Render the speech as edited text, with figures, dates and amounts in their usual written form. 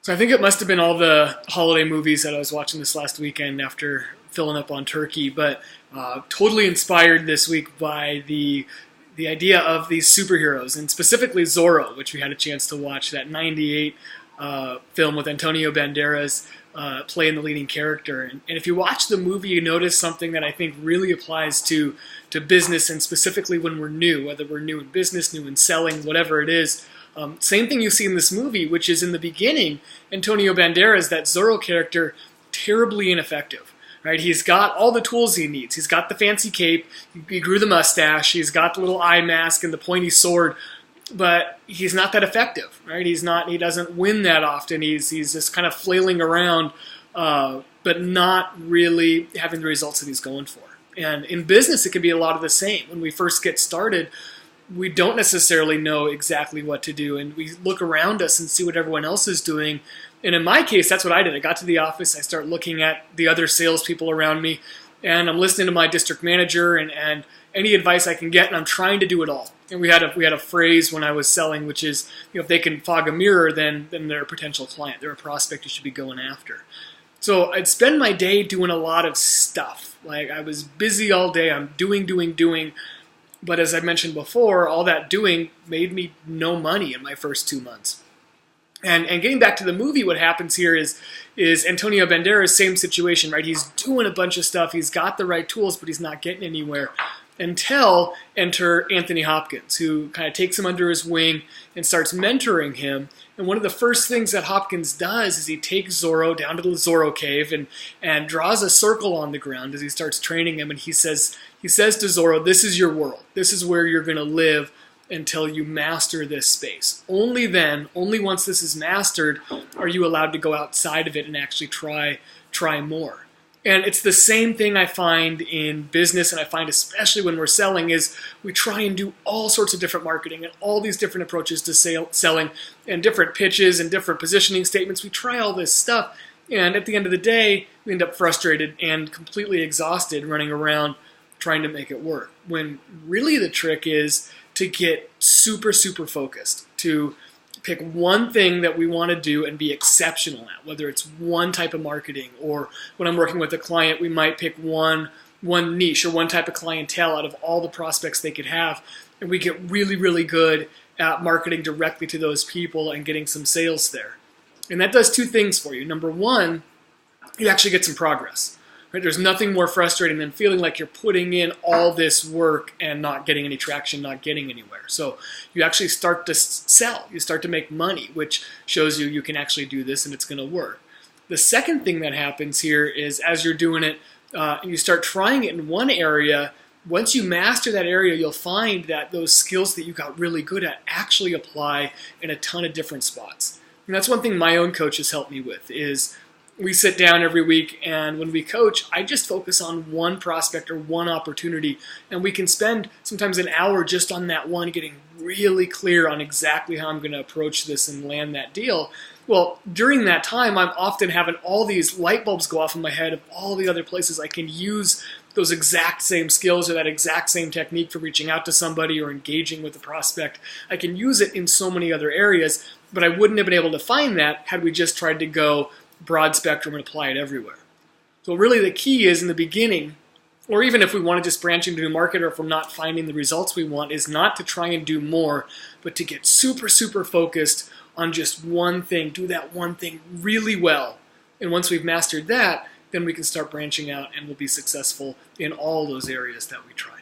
So I think it must have been all the holiday movies that I was watching this last weekend after filling up on turkey, but totally inspired this week by the idea of these superheroes, and specifically Zorro, which we had a chance to watch, that 98 film with Antonio Banderas playing the leading character. And if you watch the movie, you notice something that I think really applies to business, and specifically when we're new, whether we're new in business, new in selling, whatever it is. Same thing you see in this movie, which is in the beginning, Antonio Banderas, that Zorro character, terribly ineffective. Right? He's got all the tools he needs. He's got the fancy cape, he grew the mustache, he's got the little eye mask and the pointy sword, but he's not that effective. Right? He doesn't win that often. He's just kind of flailing around, but not really having the results that he's going for. And in business, it can be a lot of the same. When we first get started, we don't necessarily know exactly what to do, and we look around us and see what everyone else is doing. And in my case, that's what I did. I got to the office, I start looking at the other salespeople around me, and I'm listening to my district manager and any advice I can get, and I'm trying to do it all. And we had a phrase when I was selling, which is, if they can fog a mirror, then they're a potential client. They're a prospect you should be going after. So I'd spend my day doing a lot of stuff. Like, I was busy all day. I'm doing. But as I mentioned before, all that doing made me no money in my first 2 months. And getting back to the movie, what happens here is Antonio Banderas, same situation, right? He's doing a bunch of stuff. He's got the right tools, but he's not getting anywhere. Until enter Anthony Hopkins, who kind of takes him under his wing and starts mentoring him. And one of the first things that Hopkins does is he takes Zorro down to the Zorro cave and draws a circle on the ground as he starts training him. And he says to Zorro, "This is your world. This is where you're going to live until you master this space. Only then, only once this is mastered, are you allowed to go outside of it and actually try more." And it's the same thing I find in business, and I find especially when we're selling, is we try and do all sorts of different marketing and all these different approaches to selling and different pitches and different positioning statements. We try all this stuff, and at the end of the day, we end up frustrated and completely exhausted running around trying to make it work. When really the trick is to get super, super focused, to pick one thing that we want to do and be exceptional at, whether it's one type of marketing, or when I'm working with a client, we might pick one niche or one type of clientele out of all the prospects they could have, and we get really, really good at marketing directly to those people and getting some sales there. And that does two things for you. Number one, you actually get some progress. Right? There's nothing more frustrating than feeling like you're putting in all this work and not getting any traction, not getting anywhere. So you actually start to sell. You start to make money, which shows you can actually do this and it's going to work. The second thing that happens here is, as you're doing it and you start trying it in one area, once you master that area, you'll find that those skills that you got really good at actually apply in a ton of different spots. And that's one thing my own coach has helped me with, is we sit down every week, and when we coach, I just focus on one prospect or one opportunity, and we can spend sometimes an hour just on that one, getting really clear on exactly how I'm going to approach this and land that deal. Well, during that time, I'm often having all these light bulbs go off in my head of all the other places I can use those exact same skills or that exact same technique for reaching out to somebody or engaging with a prospect. I can use it in so many other areas, but I wouldn't have been able to find that had we just tried to go broad spectrum and apply it everywhere. So really the key is in the beginning, or even if we want to just branch into a market, or if we're not finding the results we want, is not to try and do more, but to get super, super focused on just one thing, do that one thing really well. And once we've mastered that, then we can start branching out and we'll be successful in all those areas that we try.